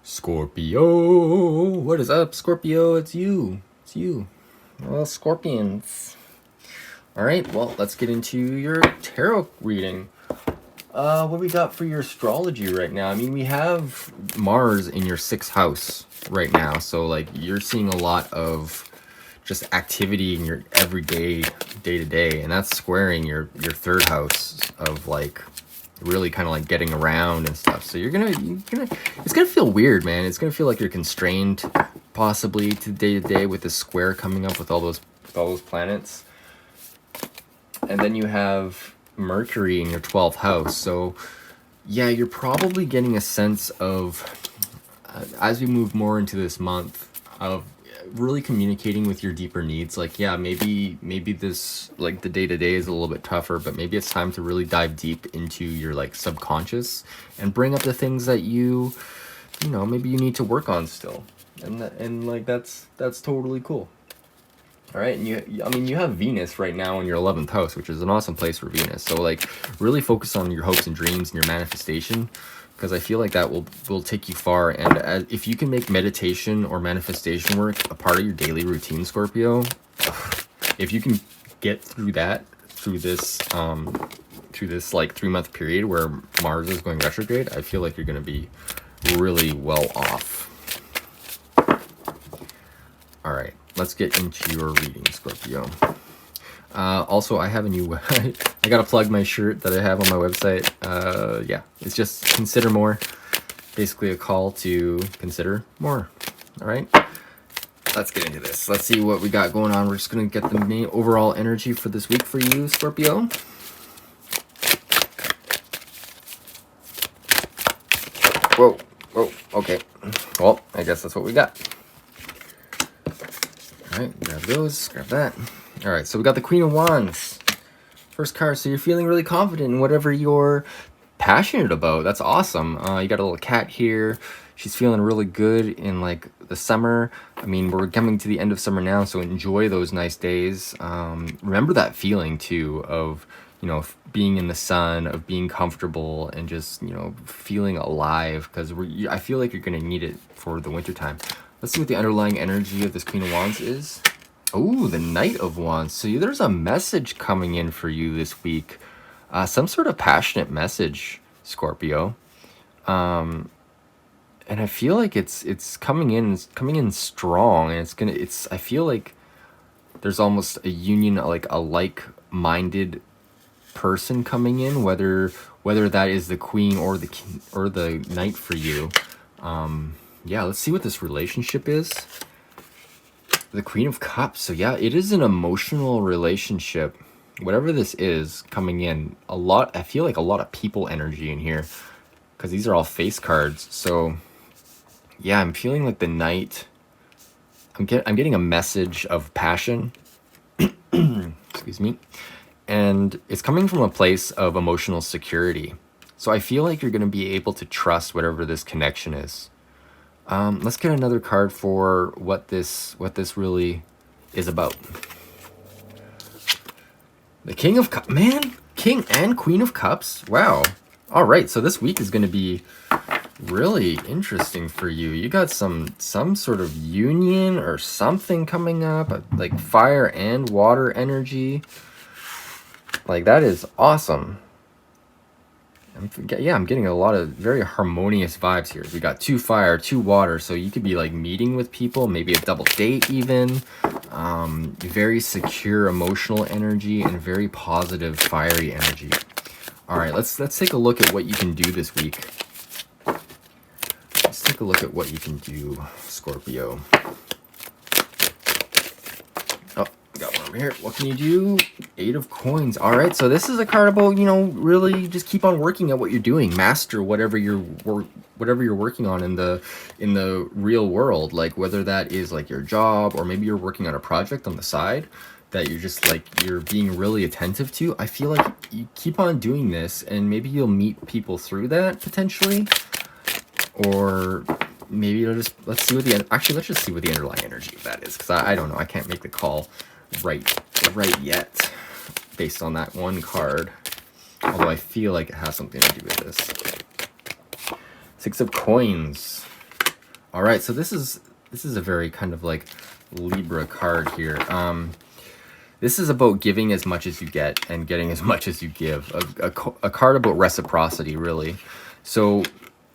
Scorpio, what is up, Scorpio? It's you. It's you. Well, Scorpions. All right, well, let's get into your tarot reading. What we got for your astrology right now? I mean, we have Mars in your 6th house right now, so like you're seeing a lot of just activity in your everyday, day to day, and that's squaring your 3rd house of like really kind of like getting around and stuff. So you're gonna it's gonna feel weird, man. It's gonna feel like you're constrained possibly to day with the square coming up with all those planets. And then you have Mercury in your 12th house. So yeah, you're probably getting a sense of as we move more into this month of really communicating with your deeper needs. Like, yeah, maybe this, like, the day-to-day is a little bit tougher, but maybe it's time to really dive deep into your like subconscious and bring up the things that you know, maybe you need to work on still. And like that's totally cool. All right, and you have Venus right now in your 11th house, which is an awesome place for Venus. So like really focus on your hopes and dreams and your manifestation, because I feel like that will take you far. And if you can make meditation or manifestation work a part of your daily routine, Scorpio, if you can get through that, through this like 3-month period where Mars is going retrograde, I feel like you're going to be really well off. All right, let's get into your reading, Scorpio. Also, I have a new I gotta plug my shirt that I have on my website. Yeah, it's just consider more. Basically a call to consider more. All right, let's get into this. Let's see what we got going on. We're just gonna get the main overall energy for this week for you, Scorpio. Whoa, okay. Well, I guess that's what we got. All right, grab those, grab that. All right, so we got the Queen of Wands. First card, so you're feeling really confident in whatever you're passionate about. That's awesome. You got a little cat here. She's feeling really good in like the summer. I mean, we're coming to the end of summer now, so enjoy those nice days. Remember that feeling too of, you know, being in the sun, of being comfortable and just, you know, feeling alive, because I feel like you're gonna need it for the winter time. Let's see what the underlying energy of this Queen of Wands is. Oh, the Knight of Wands. So there's a message coming in for you this week. Some sort of passionate message, Scorpio. And I feel like it's coming in strong, and I feel like there's almost a union, like a like-minded person coming in, whether that is the queen or the king or the knight for you. Yeah, let's see what this relationship is. The Queen of Cups. So yeah, it is an emotional relationship. Whatever this is coming in, I feel like a lot of people energy in here, because these are all face cards. So yeah, I'm feeling like the knight. I'm getting a message of passion. Excuse me. And it's coming from a place of emotional security. So I feel like you're going to be able to trust whatever this connection is. Let's get another card for what this really is about. The King of Cups. Man, King and Queen of Cups. Wow. All right, so this week is going to be really interesting for you. You got some sort of union or something coming up, like fire and water energy. Like, that is awesome. I'm getting a lot of very harmonious vibes here. We got 2 fire, 2 water, so you could be like meeting with people, maybe a double date even. Very secure emotional energy and very positive fiery energy. All right, let's take a look at what you can do this week. Let's take a look at what you can do, Scorpio. Got one over here. What can you do? 8 of Coins. All right, so this is a card about, you know, really just keep on working at what you're doing. Master whatever you're working on in the real world. Like, whether that is like your job, or maybe you're working on a project on the side that you're being really attentive to. I feel like you keep on doing this, and maybe you'll meet people through that potentially, or maybe let's just see what the underlying energy of that is, because I don't know. I can't make the call right yet based on that one card, although I feel like it has something to do with this. 6 of Coins. All right, so this is a very kind of like Libra card here. This is about giving as much as you get and getting as much as you give. A card about reciprocity, really. So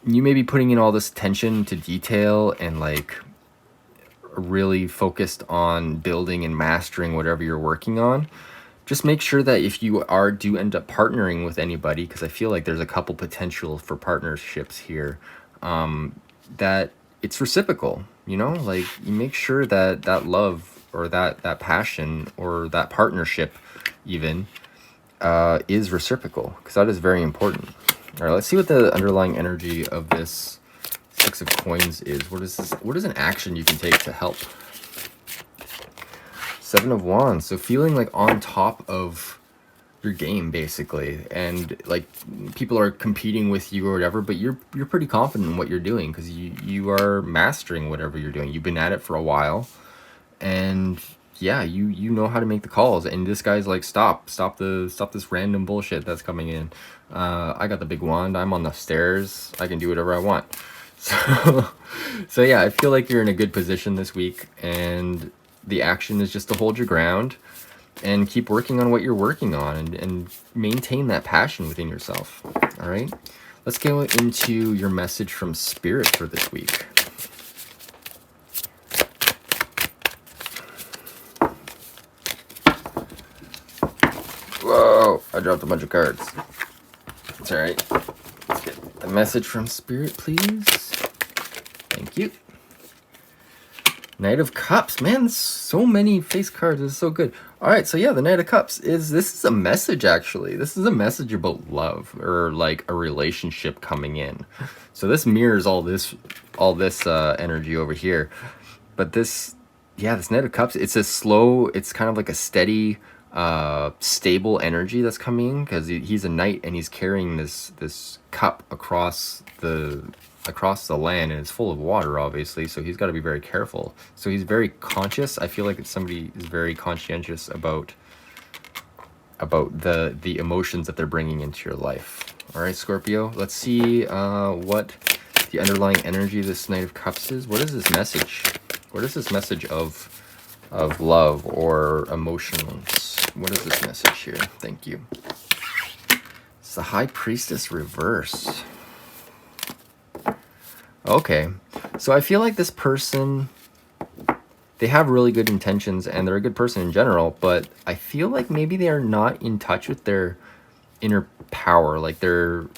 you may be putting in all this attention to detail and like really focused on building and mastering whatever you're working on. Just make sure that if you do end up partnering with anybody, because I feel like there's a couple potential for partnerships here, that it's reciprocal, you know, like you make sure that that love or that passion or that partnership even is reciprocal, because that is very important. All right, let's see what the underlying energy of this Six of Coins is. What is an action you can take to help? Seven of Wands. So feeling like on top of your game, basically, and like people are competing with you or whatever, but you're pretty confident in what you're doing because you are mastering whatever you're doing. You've been at it for a while, and yeah, you know how to make the calls. And this guy's like, stop this random bullshit that's coming in. I got the big wand. I'm on the stairs. I can do whatever I want. So so yeah, I feel like you're in a good position this week, and the action is just to hold your ground and keep working on what you're working on, and maintain that passion within yourself. All right, let's go into your message from Spirit for this week. Whoa, I dropped a bunch of cards. It's all right. Let's get the message from Spirit, please. Thank you. Knight of Cups. Man, so many face cards. This is so good. All right, so yeah, the Knight of Cups this is a message, actually. This is a message about love, or like a relationship coming in. So this mirrors all this energy over here. But this Knight of Cups, it's a slow, it's kind of like a steady, stable energy that's coming in, because he's a knight and he's carrying this cup across the land, and it's full of water, obviously, so he's got to be very careful. So he's very conscious. I feel like somebody is very conscientious about the emotions that they're bringing into your life. All right, Scorpio, let's see what the underlying energy of this Knight of Cups is. What is this message? What is this message of love or emotions? What is this message here? Thank you. It's the High Priestess reverse. Okay, so I feel like this person, they have really good intentions and they're a good person in general, but I feel like maybe they are not in touch with their inner power, like their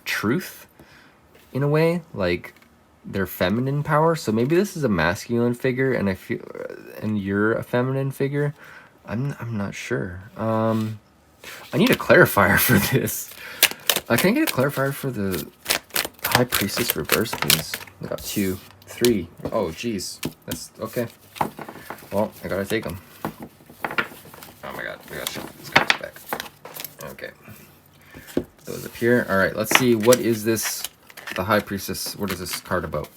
truth, in a way, like their feminine power. So maybe this is a masculine figure, and and you're a feminine figure. I'm not sure. I need a clarifier for this. Can I get a clarifier for the High Priestess reverse, please? I got 2, 3. Oh, geez. That's okay. Well, I gotta take them. Oh my god, we gotta shove these cards back. Okay. Put those up here. Alright, let's see. What is this? The High Priestess. What is this card about?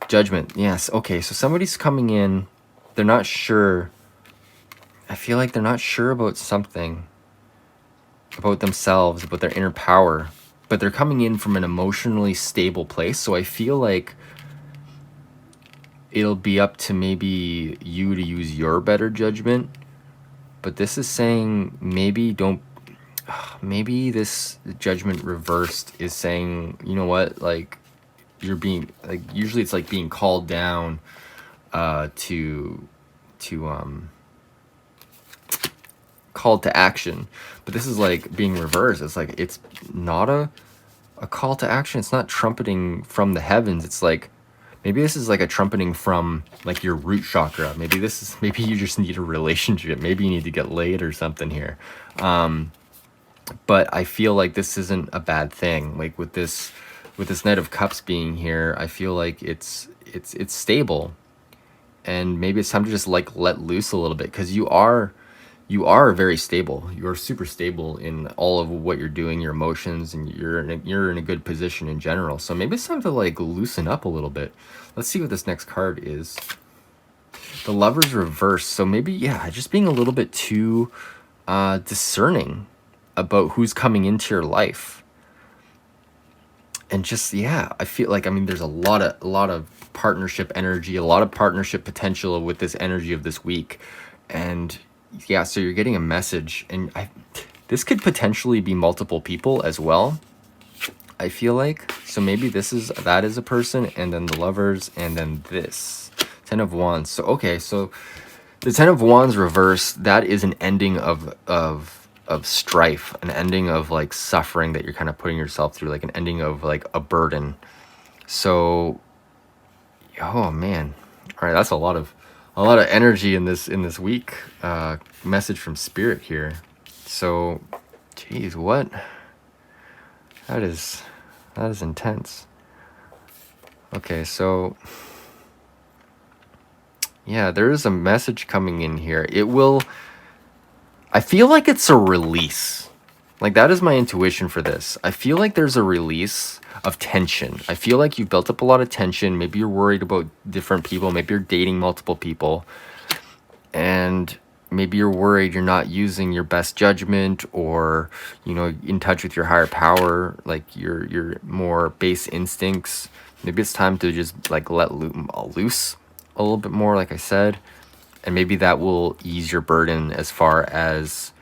Judgment. Yes. Okay, so somebody's coming in. They're not sure. I feel like they're not sure about something. About themselves, about their inner power. But they're coming in from an emotionally stable place, so I feel like it'll be up to maybe you to use your better judgment. But this is saying maybe this judgment reversed is saying, you know what, like you're being, like, usually it's like being called down called to action, but this is like being reversed. It's like it's not a call to action. It's not trumpeting from the heavens. It's like maybe this is like a trumpeting from like your root chakra. Maybe you just need a relationship. Maybe you need to get laid or something here. But I feel like this isn't a bad thing. Like with this Knight of Cups being here, I feel like it's stable, and maybe it's time to just like let loose a little bit, because you are very stable. You're super stable in all of what you're doing, your emotions, and you're in a good position in general. So maybe it's time to like loosen up a little bit. Let's see what this next card is. The Lover's reverse. So maybe, yeah, just being a little bit too discerning about who's coming into your life. and just, yeah, I feel like, I mean, there's a lot of partnership energy, a lot of partnership potential with this energy of this week. And yeah, so you're getting a message, and this could potentially be multiple people as well, I feel like. So maybe that is a person, and then the Lovers, and then this 10 of Wands. So okay, so the 10 of Wands reverse, that is an ending of strife, an ending of like suffering that you're kind of putting yourself through, like an ending of like a burden. So, oh man, all right, that's a lot of energy in this week. Message from Spirit here. So, geez, what? That is intense. Okay, so yeah, there is a message coming in here. I feel like it's a release. Like, that is my intuition for this. I feel like there's a release of tension. I feel like you built up a lot of tension. Maybe you're worried about different people. Maybe you're dating multiple people. And maybe you're worried you're not using your best judgment, or, you know, in touch with your higher power, like your more base instincts. Maybe it's time to just like let loose a little bit more, like I said. And maybe that will ease your burden as far as...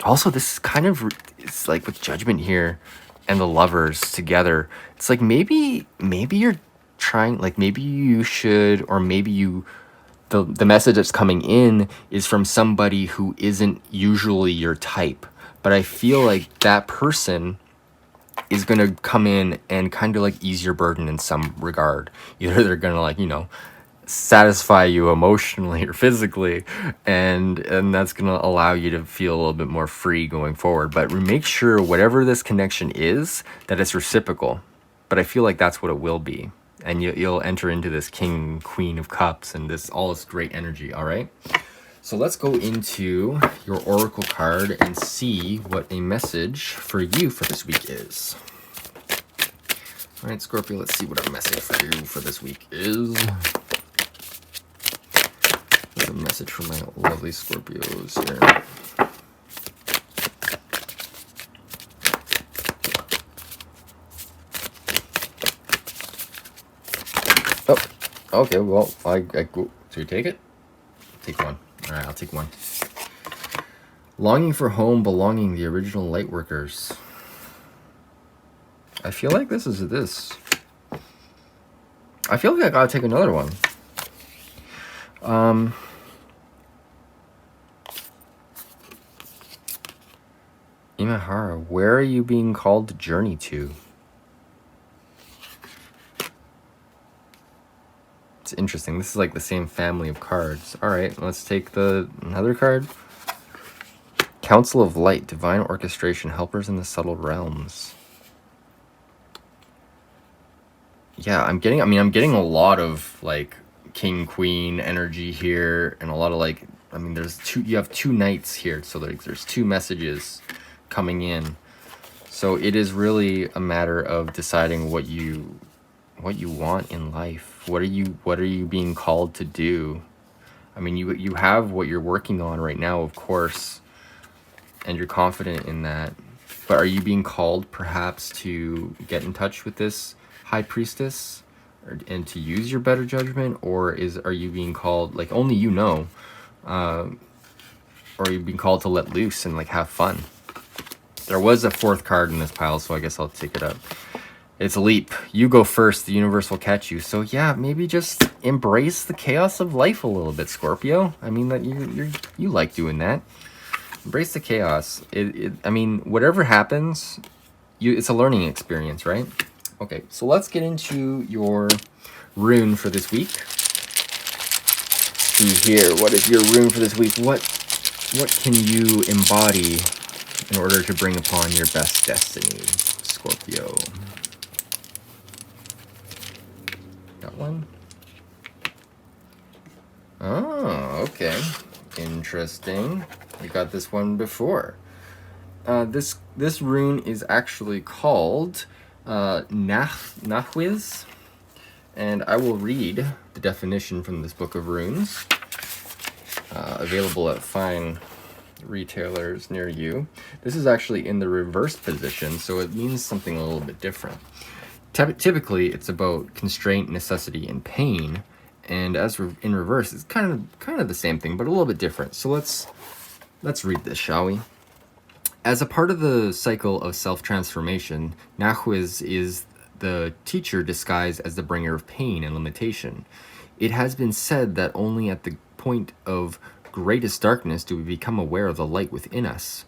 Also, this is kind of, it's like with Judgment here and the Lovers together, it's like maybe you're trying, like maybe you should, or maybe the message that's coming in is from somebody who isn't usually your type. But I feel like that person is going to come in and kind of like ease your burden in some regard. Either they're going to, like, you know, satisfy you emotionally or physically, and that's going to allow you to feel a little bit more free going forward. But make sure whatever this connection is, that it's reciprocal. But I feel like that's what it will be, and you'll enter into this King, Queen of Cups, and all this great energy. All right, so let's go into your oracle card and see what a message for you for this week is. All right, Scorpio, let's see what our message for you for this week is. There's a message from my lovely Scorpios here. Oh, okay, well, I go. So you take it? Take one. All right, I'll take one. Longing for home, belonging, the original lightworkers. I feel like this is this. I feel like I gotta take another one. Imahara, where are you being called to journey to? It's interesting. This is like the same family of cards. All right, let's take another card. Council of Light, divine orchestration, helpers in the subtle realms. Yeah, I'm getting a lot of like King, Queen energy here, and a lot of like, I mean, you have two knights here, so there's two messages coming in. So it is really a matter of deciding what you want in life. What are you being called to do? I mean, you have what you're working on right now, of course, and you're confident in that. But are you being called perhaps to get in touch with this High Priestess and to use your better judgment, or are you being called, like, only you know, or are you being called to let loose and like have fun? There was a fourth card in this pile, so I guess I'll take it up. It's Leap. You go first, the universe will catch you. So yeah, maybe just embrace the chaos of life a little bit, Scorpio. I mean, that you like doing that. Embrace the chaos. I mean, whatever happens, it's a learning experience, right? Okay, so let's get into your rune for this week. See here, what is your rune for this week? What can you embody in order to bring upon your best destiny, Scorpio? Got one? Oh, okay. Interesting. We got this one before. This rune is actually called Nahwiz, and I will read the definition from this book of runes, available at fine retailers near you. This is actually in the reversed position, so it means something a little bit different. Typically, it's about constraint, necessity, and pain, and as in reverse, it's kind of the same thing, but a little bit different. So let's read this, shall we? As a part of the cycle of self-transformation, Nahuiz is the teacher disguised as the bringer of pain and limitation. It has been said that only at the point of greatest darkness do we become aware of the light within us,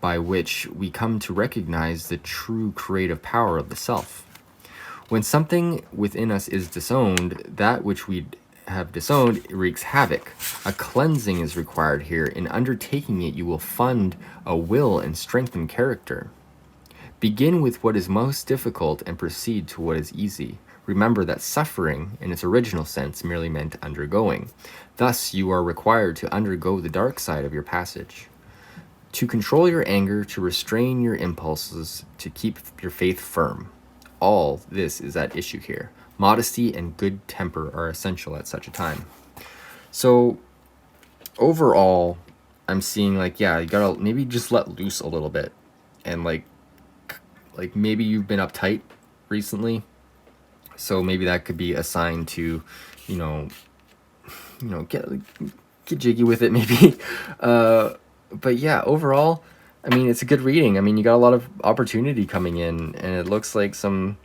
by which we come to recognize the true creative power of the self. When something within us is disowned, that which we have disowned wreaks havoc. A cleansing is required here. In undertaking it, you will fund a will and strengthen character. Begin with what is most difficult and proceed to what is easy. Remember that suffering, in its original sense, merely meant undergoing. Thus, you are required to undergo the dark side of your passage. To control your anger, to restrain your impulses, to keep your faith firm. All this is at issue here. Modesty and good temper are essential at such a time. So overall, I'm seeing like, yeah, you gotta maybe just let loose a little bit. And like maybe you've been uptight recently. So maybe that could be a sign to, get jiggy with it maybe. But yeah, overall, I mean, it's a good reading. I mean, you got a lot of opportunity coming in, and it looks like an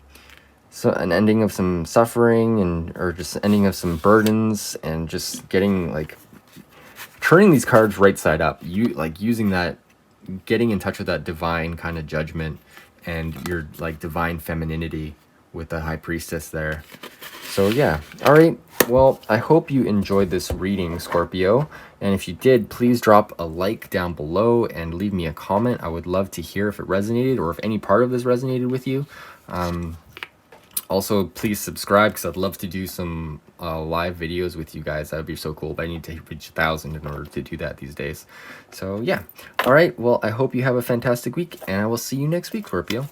ending of some suffering or just ending of some burdens, and just getting turning these cards right side up. Using that, getting in touch with that divine kind of judgment and your divine femininity with the High Priestess there. So yeah, all right. Well, I hope you enjoyed this reading, Scorpio. And if you did, please drop a like down below and leave me a comment. I would love to hear if it resonated or if any part of this resonated with you. Also, please subscribe because I'd love to do some live videos with you guys. That would be so cool, but I need to reach 1,000 in order to do that these days. So yeah. All right. Well, I hope you have a fantastic week, and I will see you next week, Scorpio.